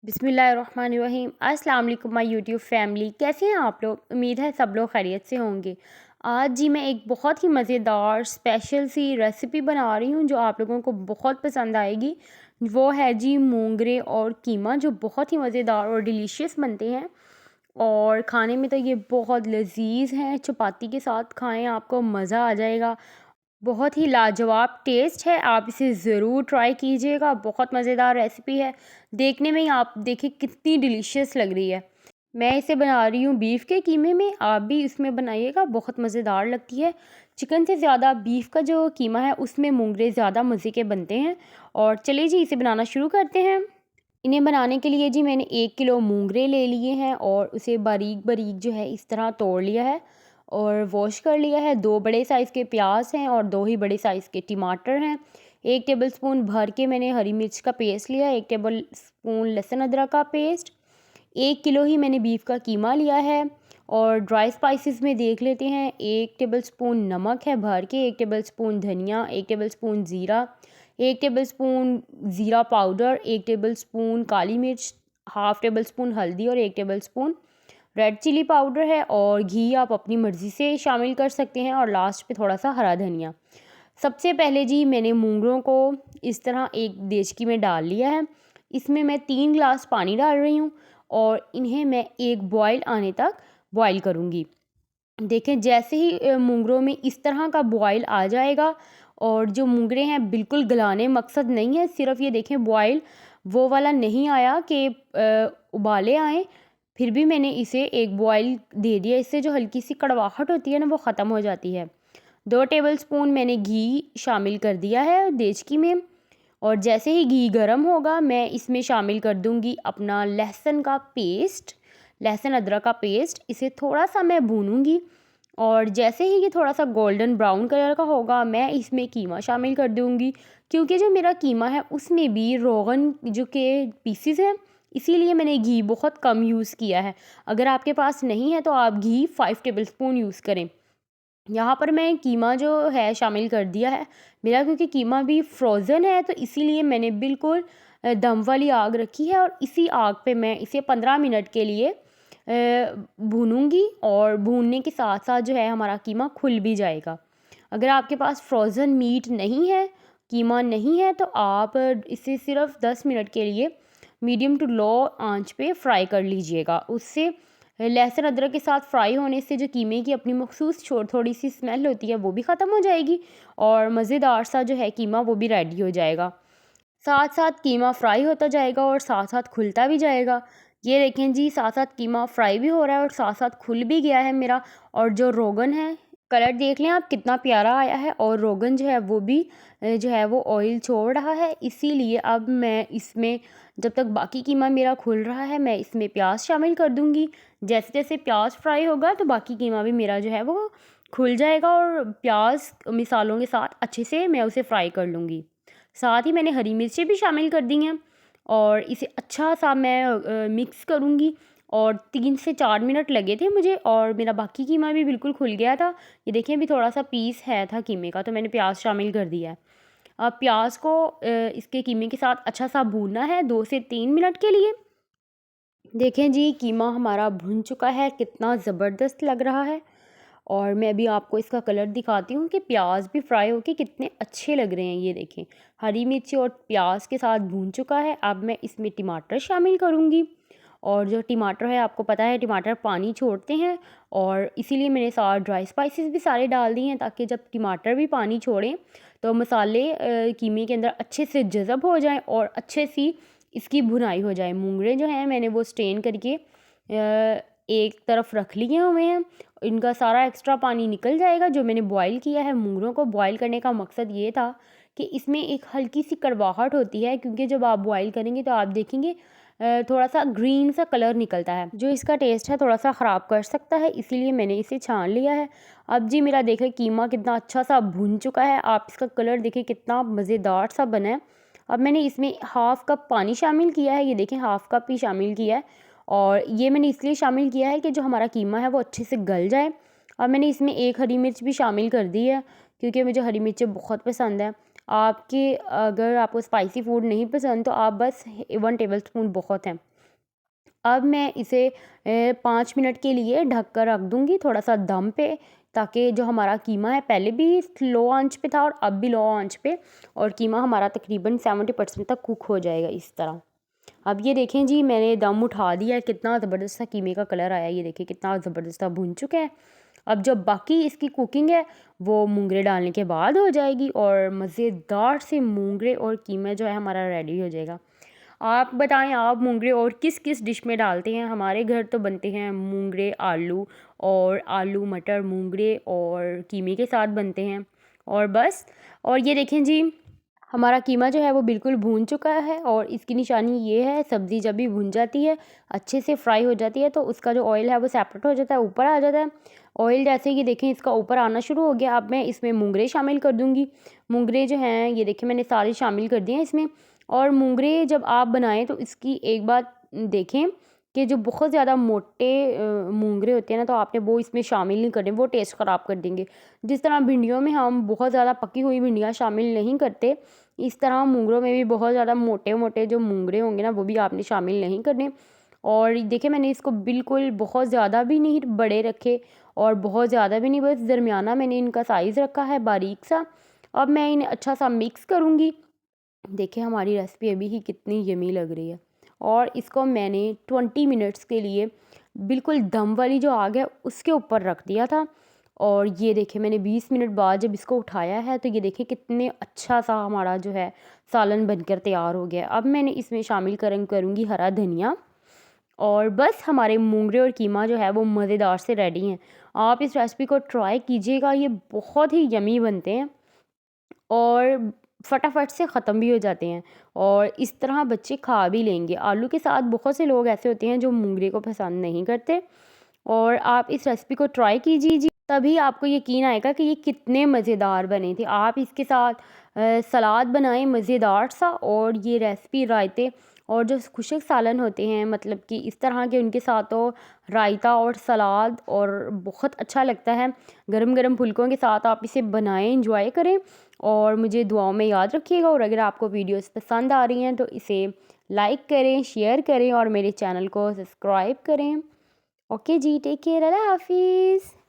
बिस्मिल्लाहिर्रहमानिर्रहीम। अस्सलाम वालेकुम माय यूट्यूब फैमिली, कैसे हैं आप लोग? उम्मीद है सब लोग खैरियत से होंगे। आज जी मैं एक बहुत ही मज़ेदार स्पेशल सी रेसिपी बना रही हूँ जो आप लोगों को बहुत पसंद आएगी। वो है जी मूंगरे और कीमा, जो बहुत ही मज़ेदार और डिलीशियस बनते हैं और खाने में तो ये बहुत लजीज हैं। चपाती के साथ खाएं, आपको मज़ा आ जाएगा। बहुत ही लाजवाब टेस्ट है, आप इसे ज़रूर ट्राई कीजिएगा। बहुत मज़ेदार रेसिपी है, देखने में ही आप देखिए कितनी डिलीशियस लग रही है। मैं इसे बना रही हूँ बीफ के कीमे में, आप भी इसमें बनाइएगा, बहुत मज़ेदार लगती है। चिकन से ज़्यादा बीफ का जो कीमा है उसमें मूंगरे ज़्यादा मज़े के बनते हैं। और चलिए जी इसे बनाना शुरू करते हैं। इन्हें बनाने के लिए जी मैंने 1 किलो मूंगरे ले लिए हैं और उसे बारीक बारीक जो है इस तरह तोड़ लिया है और वॉश कर लिया है। 2 बड़े साइज़ के प्याज हैं और 2 ही बड़े साइज़ के टमाटर हैं। 1 टेबलस्पून भर के मैंने हरी मिर्च का पेस्ट लिया, 1 टेबलस्पून लहसुन अदरक का पेस्ट। 1 किलो ही मैंने बीफ का कीमा लिया है। और ड्राई स्पाइसेस में देख लेते हैं, 1 टेबलस्पून नमक है भर के, 1 टेबलस्पून धनिया, 1 टेबलस्पून ज़ीरा, 1 टेबलस्पून ज़ीरा पाउडर, 1 टेबलस्पून काली मिर्च, हाफ़ टेबलस्पून हल्दी और 1 टेबलस्पून रेड चिली पाउडर है। और घी आप अपनी मर्ज़ी से शामिल कर सकते हैं और लास्ट पे थोड़ा सा हरा धनिया। सबसे पहले जी मैंने मूंगरों को इस तरह एक देचकी में डाल लिया है। इसमें मैं 3 गिलास पानी डाल रही हूँ और इन्हें मैं एक बॉयल आने तक बॉयल करूँगी। देखें जैसे ही मूंगरों में इस तरह का बॉयल आ जाएगा, और जो मूंगरे हैं बिल्कुल गलाने मकसद नहीं है, सिर्फ ये देखें बॉयल वो वाला नहीं आया कि उबाले आए, फिर भी मैंने इसे एक बॉयल दे दिया। इससे जो हल्की सी कड़वाहट होती है ना वो ख़त्म हो जाती है। 2 टेबलस्पून मैंने घी शामिल कर दिया है देचकी में। और जैसे ही घी गर्म होगा मैं इसमें शामिल कर दूंगी अपना लहसुन का पेस्ट, लहसुन अदरक का पेस्ट। इसे थोड़ा सा मैं भूनूंगी और जैसे ही ये थोड़ा सा गोल्डन ब्राउन कलर का होगा मैं इसमें कीमा शामिल कर दूंगी, क्योंकि जो मेरा कीमा है उसमें भी रोगन जो के पीसीज हैं, इसीलिए मैंने घी बहुत कम यूज़ किया है। अगर आपके पास नहीं है तो आप घी 5 टेबलस्पून यूज़ करें। यहाँ पर मैं कीमा जो है शामिल कर दिया है मेरा, क्योंकि कीमा भी फ्रोज़न है तो इसीलिए मैंने बिल्कुल दम वाली आग रखी है और इसी आग पे मैं इसे 15 मिनट के लिए भूनूंगी। और भूनने के साथ साथ जो है हमारा कीमा खुल भी जाएगा। अगर आपके पास फ्रोज़न मीट नहीं है, कीमा नहीं है, तो आप इसे सिर्फ 10 मिनट के लिए मीडियम टू लो आंच पे फ्राई कर लीजिएगा। उससे लहसुन अदरक के साथ फ्राई होने से जो कीमे की अपनी मखसूस थोड़ी सी स्मेल होती है वो भी ख़त्म हो जाएगी और मज़ेदार सा जो है कीमा वो भी रेडी हो जाएगा। साथ साथ कीमा फ्राई होता जाएगा और साथ साथ खुलता भी जाएगा। ये देखें जी, साथ साथ कीमा फ्राई भी हो रहा है और साथ साथ खुल भी गया है मेरा। और जो रोगन है, कलर देख लें आप कितना प्यारा आया है, और रोगन जो है वो भी जो है वो ऑयल छोड़ रहा है। इसीलिए अब मैं इसमें जब तक बाकी कीमा मेरा खुल रहा है मैं इसमें प्याज शामिल कर दूंगी। जैसे जैसे प्याज फ्राई होगा तो बाकी कीमा भी मेरा जो है वो खुल जाएगा और प्याज मिसालों के साथ अच्छे से मैं उसे फ्राई कर लूँगी। साथ ही मैंने हरी मिर्चें भी शामिल कर दी हैं और इसे अच्छा सा मैं मिक्स करूँगी। और 3 से 4 मिनट लगे थे मुझे और मेरा बाकी कीमा भी बिल्कुल खुल गया था। ये देखिए अभी थोड़ा सा पीस है था कीमे का, तो मैंने प्याज शामिल कर दिया है। अब प्याज को इसके कीमे के साथ अच्छा सा भूनना है 2 से 3 मिनट के लिए। देखें जी कीमा हमारा भुन चुका है, कितना ज़बरदस्त लग रहा है। और मैं अभी आपको इसका कलर दिखाती हूँ कि प्याज भी फ्राई होके कितने अच्छे लग रहे हैं। ये देखें हरी मिर्ची और प्याज के साथ भून चुका है। अब मैं इसमें टमाटर शामिल करूँगी। और जो टमाटर है, आपको पता है टमाटर पानी छोड़ते हैं और इसीलिए मैंने सारे ड्राई स्पाइसेस भी सारे डाल दिए हैं, ताकि जब टमाटर भी पानी छोड़ें तो मसाले कीमे के अंदर अच्छे से जज़ब हो जाएं और अच्छे सी इसकी भुनाई हो जाए। मूंगरे जो हैं मैंने वो स्टेन करके एक तरफ रख लिए हुए हैं। इनका सारा एक्स्ट्रा पानी निकल जाएगा जो मैंने बॉईल किया है। मूंगरों को बॉईल करने का मकसद ये था कि इसमें एक हल्की सी कड़वाहट होती है, क्योंकि जब आप बॉईल करेंगे तो आप देखेंगे थोड़ा सा ग्रीन सा कलर निकलता है जो इसका टेस्ट है थोड़ा सा ख़राब कर सकता है, इसीलिए मैंने इसे छान लिया है। अब जी मेरा देखें कीमा कितना अच्छा सा भुन चुका है, आप इसका कलर देखें कितना मज़ेदार सा बना है। अब मैंने इसमें हाफ़ कप पानी शामिल किया है, ये देखें हाफ़ कप ही शामिल किया है। और ये मैंने इसलिए शामिल किया है कि जो हमारा कीमा है वो अच्छे से गल जाए। और मैंने इसमें 1 हरी मिर्च भी शामिल कर दी है, क्योंकि मुझे हरी मिर्चें बहुत पसंद है। आपके अगर आपको स्पाइसी फूड नहीं पसंद तो आप बस 1 टेबलस्पून बहुत है। अब मैं इसे 5 मिनट के लिए ढक कर रख दूँगी थोड़ा सा दम पे, ताकि जो हमारा कीमा है पहले भी लो आंच पे था और अब भी लो आंच पे, और कीमा हमारा तकरीबन 70% तक कुक हो जाएगा इस तरह। अब ये देखें जी, मैंने दम उठा दिया है, कितना ज़बरदस्त सा कीमे का कलर आया है, ये देखिए कितना ज़बरदस्त सा भुन चुका है। अब जो बाकी इसकी कुकिंग है वो मूंगरे डालने के बाद हो जाएगी और मज़ेदार से मूंगरे और कीमा जो है हमारा रेडी हो जाएगा। आप बताएं, आप मूंगरे और किस किस डिश में डालते हैं? हमारे घर तो बनते हैं मूंगरे आलू, और आलू मटर मूंगरे और कीमे के साथ बनते हैं, और बस। और ये देखें जी, हमारा कीमा जो है वो बिल्कुल भून चुका है, और इसकी निशानी ये है, सब्ज़ी जब भी भून जाती है, अच्छे से फ्राई हो जाती है, तो उसका जो ऑयल है वो सेपरेट हो जाता है, ऊपर आ जाता है ऑयल। जैसे कि देखें इसका ऊपर आना शुरू हो गया। अब मैं इसमें मूंगरे शामिल कर दूँगी। मूंगरे जो हैं ये देखें मैंने सारे शामिल कर दिए हैं इसमें। और मूंगरे जब आप बनाएं तो इसकी एक बात देखें कि जो बहुत ज़्यादा मोटे मूंगरे होते हैं ना, तो आपने वो इसमें शामिल नहीं करने, वो टेस्ट ख़राब कर देंगे। जिस तरह भिंडियों में हम बहुत ज़्यादा पकी हुई भिंडियाँ शामिल नहीं करते, इस तरह मूंगरों में भी बहुत ज़्यादा मोटे मोटे जो मूंगरे होंगे ना, वो भी आपने शामिल नहीं करने। और देखिए मैंने इसको बिल्कुल बहुत ज़्यादा भी नहीं बड़े रखे और बहुत ज़्यादा भी नहीं, बस दरमियाना मैंने इनका साइज़ रखा है, बारीक सा। अब मैं इन्हें अच्छा सा मिक्स करूँगी। देखिए हमारी रेसिपी अभी ही कितनी यमी लग रही है। और इसको मैंने 20 मिनट्स के लिए बिल्कुल दम वाली जो आग है उसके ऊपर रख दिया था। और ये देखिए मैंने 20 मिनट बाद जब इसको उठाया है, तो ये देखिए कितने अच्छा सा हमारा जो है सालन बनकर तैयार हो गया। अब मैंने इसमें शामिल करूँगी हरा धनिया, और बस हमारे मूंगरे और कीमा जो है वो मज़ेदार से रेडी हैं। आप इस रेसिपी को ट्राई कीजिएगा, ये बहुत ही यमी बनते हैं और फटाफट से ख़त्म भी हो जाते हैं, और इस तरह बच्चे खा भी लेंगे। आलू के साथ बहुत से लोग ऐसे होते हैं जो मूंगरे को पसंद नहीं करते, और आप इस रेसिपी को ट्राई कीजिए, तभी आपको यकीन आएगा कि ये कितने मज़ेदार बने थे। आप इसके साथ सलाद बनाएं मज़ेदार सा, और ये रेसिपी रायते और जो खुशक सालन होते हैं, मतलब कि इस तरह के, उनके साथ तो रायता और सलाद और बहुत अच्छा लगता है। गरम गरम फुल्कों के साथ आप इसे बनाएं, इंजॉय करें, और मुझे दुआओं में याद रखिएगा। और अगर आपको वीडियोस पसंद आ रही हैं तो इसे लाइक करें, शेयर करें और मेरे चैनल को सब्सक्राइब करें। ओके जी, टेक केयर, अल्लाह हाफिज़।